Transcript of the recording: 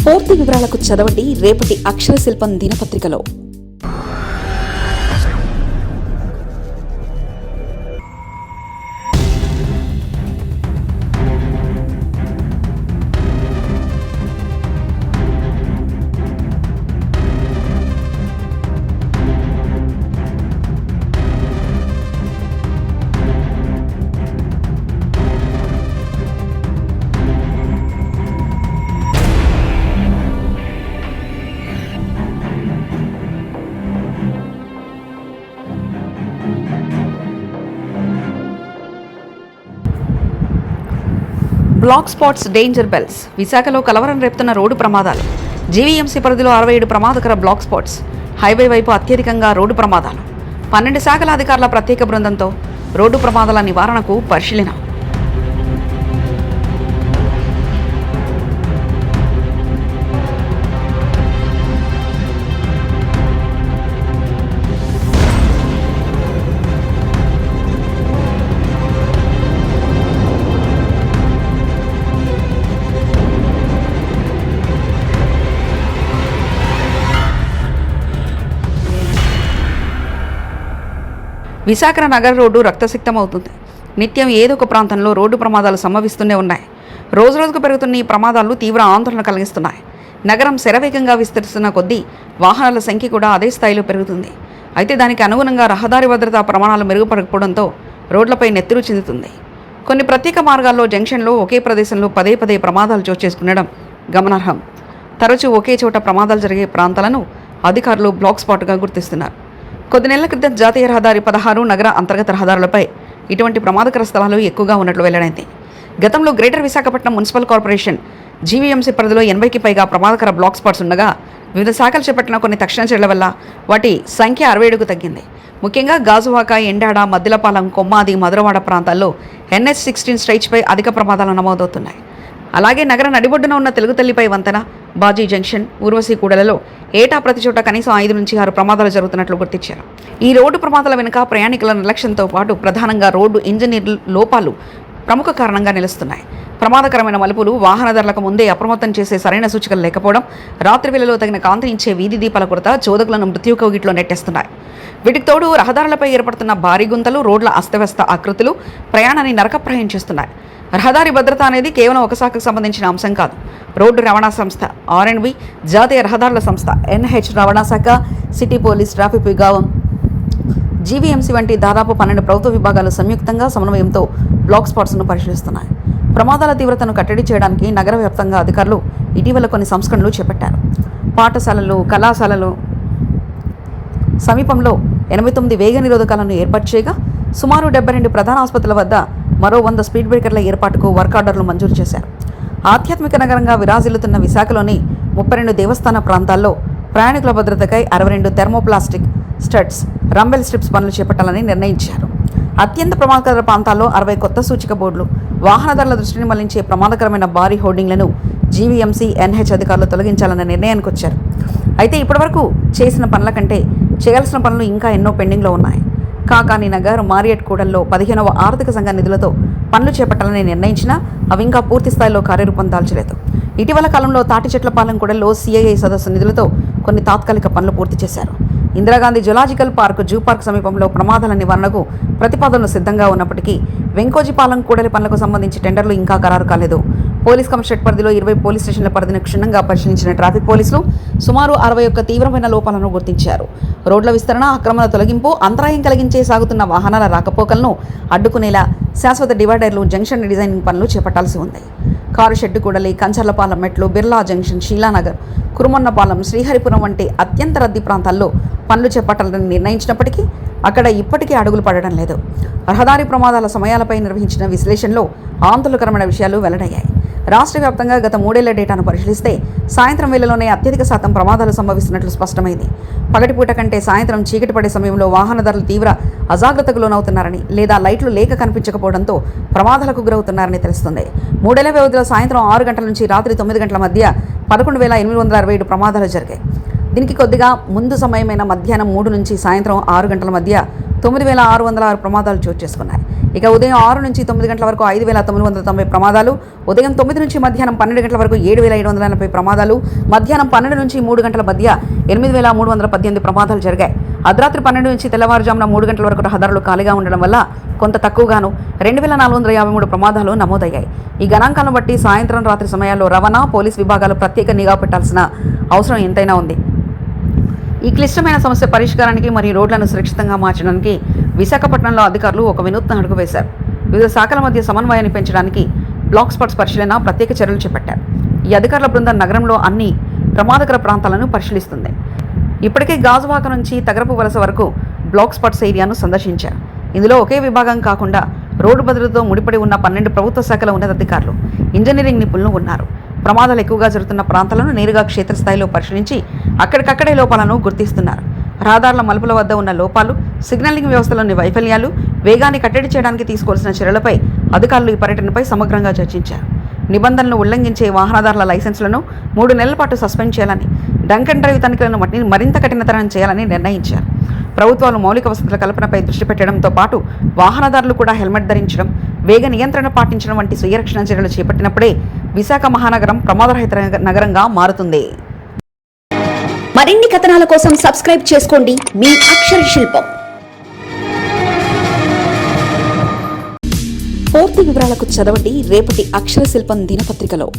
పూర్తి వివరాలకు చదవండి రేపటి అక్షర శిల్పం దినపత్రికలో. Black spots danger bells. విశాఖలో కలవరం రేపుతున్న రోడ్డు ప్రమాదాలు. జీవీఎంసీ పరిధిలో 67 ప్రమాదకర బ్లాక్ స్పాట్స్. హైవే వైపు అత్యధికంగా రోడ్డు ప్రమాదాలు. 12 శాఖల అధికారుల ప్రత్యేక బృందంతో రోడ్డు ప్రమాదాల నివారణకు పరిశీలన. విశాఖ నగర రోడ్డు రక్తసిక్తమవుతుంది. నిత్యం ఏదో ఒక ప్రాంతంలో రోడ్డు ప్రమాదాలు సంభవిస్తూనే ఉన్నాయి. రోజురోజుకు పెరుగుతున్న ఈ ప్రమాదాలు తీవ్ర ఆందోళన కలిగిస్తున్నాయి. నగరం శరవేగంగా విస్తరిస్తున్న కొద్దీ వాహనాల సంఖ్య కూడా అదే స్థాయిలో పెరుగుతుంది. అయితే దానికి అనుగుణంగా రహదారి భద్రతా ప్రమాణాలు మెరుగుపడకపోవడంతో రోడ్లపై నెత్తురు చెందుతుంది. కొన్ని ప్రత్యేక మార్గాల్లో జంక్షన్లో ఒకే ప్రదేశంలో పదే ప్రమాదాలు చోటు చేసుకునడం గమనార్హం. తరచూ ఒకే చోట ప్రమాదాలు జరిగే ప్రాంతాలను అధికారులు బ్లాక్ స్పాట్గా గుర్తిస్తున్నారు. కొద్ది నెలల క్రితం జాతీయ రహదారి 16 నగర అంతర్గత రహదారులపై ఇటువంటి ప్రమాదకర స్థలాలు ఎక్కువగా ఉన్నట్లు వెల్లడైంది. గతంలో greater Visakhapatnam municipal corporation GVMC పరిధిలో 80కి పైగా ప్రమాదకర బ్లాక్ స్పాట్స్ ఉండగా వివిధ శాఖలు చేపట్టిన కొన్ని తక్షణ చర్యల వల్ల వాటి సంఖ్య 67కు తగ్గింది. ముఖ్యంగా గాజువాక, ఎండాడ, మద్దిలపాలెం, కొమ్మాది, మధురవాడ ప్రాంతాల్లో NH-16 స్ట్రైచ్పై అధిక ప్రమాదాలు నమోదవుతున్నాయి. అలాగే నగర నడిబొడ్డున ఉన్న తెలుగు తల్లిపై వంతెన, బాజీ జంక్షన్, ఊర్వశీ కూడలలో ఏటా ప్రతి చోట కనీసం 5 నుంచి 6 ప్రమాదాలు జరుగుతున్నట్లు గుర్తించారు. ఈ రోడ్డు ప్రమాదాల వెనుక ప్రయాణికుల నిర్లక్ష్యంతో పాటు ప్రధానంగా రోడ్డు ఇంజనీర్ లోపాలు ప్రముఖ కారణంగా నిలుస్తున్నాయి. ప్రమాదకరమైన మలుపులు, వాహనదారులకు ముందే అప్రమత్తం చేసే సరైన సూచికలు లేకపోవడం, రాత్రి వేళలో తగిన కాంతిని ఇచ్చే వీధి దీపాల కొరత చోదకులను మృత్యు కౌగిట్లో నెట్టేస్తున్నాయి. వీటికి తోడు రహదారులపై ఏర్పడుతున్న భారీ గుంతలు, రోడ్ల అస్తవ్యస్త ఆకృతులు ప్రయాణాన్ని నరకప్రాయం చేస్తున్నాయి. రహదారి భద్రత అనేది కేవలం ఒక శాఖకు సంబంధించిన అంశం కాదు. రోడ్డు రవాణా సంస్థ R&B, జాతీయ రహదారుల సంస్థ NH రవాణా శాఖ, సిటీ పోలీస్, ట్రాఫిక్ విభాగం, జీవీఎంసీ వంటి దాదాపు 12 ప్రభుత్వ విభాగాలు సంయుక్తంగా సమన్వయంతో బ్లాక్ స్పాట్స్ను పరిశీలిస్తున్నాయి. ప్రమాదాల తీవ్రతను కట్టడి చేయడానికి నగర వ్యాప్తంగా అధికారులు ఇటీవల కొన్ని సంస్కరణలు చేపట్టారు. పాఠశాలలు, కళాశాలలు సమీపంలో 89 వేగ నిరోధకాలను ఏర్పాటు చేయగా సుమారు 72 ప్రధాన ఆసుపత్రుల వద్ద మరో 100 స్పీడ్ బ్రేకర్ల ఏర్పాటుకు వర్క్ ఆర్డర్లు మంజూరు చేశారు. ఆధ్యాత్మిక నగరంగా విరాజిల్లుతున్న విశాఖలోని 32 దేవస్థాన ప్రాంతాల్లో ప్రయాణికుల భద్రతకై 62 థెర్మోప్లాస్టిక్ స్టడ్స్, రంబెల్ స్ట్రిప్స్ పనులు చేపట్టాలని నిర్ణయించారు. అత్యంత ప్రమాదకర ప్రాంతాల్లో 60 కొత్త సూచిక బోర్డులు, వాహనదారుల దృష్టిని మళ్లించే ప్రమాదకరమైన భారీ హోర్డింగ్లను జీవీఎంసీ, NH అధికారులు తొలగించాలన్న నిర్ణయానికి వచ్చారు. అయితే ఇప్పటివరకు చేసిన పనుల కంటే చేయాల్సిన పనులు ఇంకా ఎన్నో పెండింగ్లో ఉన్నాయి. కాకాని నగర్, మారియట్ కూడల్లో 15వ ఆర్థిక సంఘ నిధులతో పనులు చేపట్టాలని నిర్ణయించినా అవి ఇంకా పూర్తి స్థాయిలో కార్యరూపం దాల్చలేదు. ఇటీవల కాలంలో తాటిచెట్లపాలెం కూడల్లో CII సదస్సు నిధులతో కొన్ని తాత్కాలిక పనులు పూర్తి చేశారు. Indira Gandhi zoological park, zoo park సమీపంలో ప్రమాదాల నివారణకు ప్రతిపాదనలు సిద్ధంగా ఉన్నప్పటికీ వెంకోజీపాలెం కూడలి పనులకు సంబంధించి టెండర్లు ఇంకా ఖరారు కాలేదు. పోలీస్ కమిషనరేట్ పరిధిలో 20 పోలీస్ స్టేషన్ల పరిధిని క్షుణ్ణంగా పరిశీలించిన ట్రాఫిక్ పోలీసులు సుమారు 61 తీవ్రమైన లోపాలను గుర్తించారు. రోడ్ల విస్తరణ, అక్రమాల తొలగింపు, అంతరాయం కలిగించే సాగుతున్న వాహనాల రాకపోకలను అడ్డుకునేలా శాశ్వత డివైడర్లు, జంక్షన్ డిజైనింగ్ పనులు చేపట్టాల్సి ఉంది. కారు షెడ్డు కూడలి, కంచర్లపాలెం మెట్లు, బిర్లా జంక్షన్, షీలానగర్, కురుమన్నపాలెం, శ్రీహరిపురం వంటి అత్యంత రద్దీ ప్రాంతాల్లో పనులు చేపట్టాలని నిర్ణయించినప్పటికీ అక్కడ ఇప్పటికీ అడుగులు పడడం లేదు. రహదారి ప్రమాదాల సమయాలపై నిర్వహించిన విశ్లేషణలో ఆందోళనకరమైన విషయాలు వెల్లడయ్యాయి. రాష్ట్ర వ్యాప్తంగా గత 3 ఏళ్ల డేటాను పరిశీలిస్తే సాయంత్రం వేళలోనే అత్యధిక శాతం ప్రమాదాలు సంభవిస్తున్నట్లు స్పష్టమైంది. పగటిపూట కంటే సాయంత్రం చీకటి పడే సమయంలో వాహనదారులు తీవ్ర అజాగ్రత్తకు లోనవుతున్నారని లేదా లైట్లు లేక కనిపించకపోవడంతో ప్రమాదాలకు గురవుతున్నారని తెలుస్తుంది. 3 ఏళ్ల వ్యవధిలో సాయంత్రం 6 గంటల నుంచి రాత్రి 9 గంటల మధ్య 11,867 ప్రమాదాలు జరిగాయి. దీనికి కొద్దిగా ముందు సమయమైన మధ్యాహ్నం 3 నుంచి సాయంత్రం 6 గంటల మధ్య 9,606 ప్రమాదాలు చోటు చేసుకున్నాయి. ఇక ఉదయం 6 నుంచి 9 గంటల వరకు 5,990 ప్రమాదాలు, ఉదయం 9 నుంచి మధ్యాహ్నం 12 గంటల వరకు 7,780 ప్రమాదాలు, మధ్యాహ్నం 12 నుంచి 3 గంటల మధ్య 8,318 ప్రమాదాలు జరిగాయి. అర్ధరాత్రి 12 నుంచి తెల్లవారుజామున 3 గంటల వరకు రహదారులు ఖాళీగా ఉండడం వల్ల కొంత తక్కువగాను 2,453 ప్రమాదాలు నమోదయ్యాయి. ఈ గణాంకాలను బట్టి సాయంత్రం రాత్రి సమయాల్లో రవాణా, పోలీస్ విభాగాలు ప్రత్యేక నిఘా పెట్టాల్సిన అవసరం ఎంతైనా ఉంది. ఈ క్లిష్టమైన సమస్య పరిష్కారానికి మరియు రోడ్లను సురక్షితంగా మార్చడానికి విశాఖపట్నంలో అధికారులు ఒక వినూత్న అడుగు వేశారు. వివిధ శాఖల మధ్య సమన్వయాన్ని పెంచడానికి బ్లాక్ స్పాట్స్ పరిశీలన, ప్రత్యేక చర్యలు చేపట్టారు. ఈ అధికారుల బృందం నగరంలో అన్ని ప్రమాదకర ప్రాంతాలను పరిశీలిస్తుంది. ఇప్పటికే గాజువాక నుంచి తగరపు వలస వరకు బ్లాక్ స్పాట్స్ ఏరియాను సందర్శించారు. ఇందులో ఒకే విభాగం కాకుండా రోడ్డు భద్రతతో ముడిపడి ఉన్న 12 ప్రభుత్వ శాఖల ఉన్నతాధికారులు, ఇంజనీరింగ్ నిపుణులు ఉన్నారు. ప్రమాదాలు ఎక్కువగా జరుగుతున్న ప్రాంతాలను నేరుగా క్షేత్రస్థాయిలో పరిశీలించి అక్కడికక్కడే లోపాలను గుర్తిస్తున్నారు. రహదారుల మలుపుల వద్ద ఉన్న లోపాలు, సిగ్నలింగ్ వ్యవస్థలోని వైఫల్యాలు, వేగాన్ని కట్టడి చేయడానికి తీసుకోవాల్సిన చర్యలపై అధికారులు ఈ పర్యటనపై సమగ్రంగా చర్చించారు. నిబంధనలను ఉల్లంఘించే వాహనదారుల లైసెన్సులను 3 నెలల పాటు సస్పెండ్ చేయాలని, డంక్ అండ్ డ్రైవ్ తనిఖీలను మరింత కఠినతరం చేయాలని నిర్ణయించారు. ప్రభుత్వాలు మౌలిక వసతుల కల్పనపై దృష్టి పెట్టడంతో పాటు వాహనదారులు కూడా హెల్మెట్ ధరించడం, వేగ నియంత్రణ పాటించడం వంటి స్వీయ రక్షణ చర్యలు చేపట్టినప్పుడే విశాఖ మహానగరం ప్రమాదరహిత నగరంగా మారుతుంది. మరిన్ని కథనాల కోసం సబ్స్క్రైబ్ చేసుకోండి మీ అక్షర శిల్పం. పూర్తి వివరాలకు చదవండి రేపటి అక్షర శిల్పం దినపత్రికలో.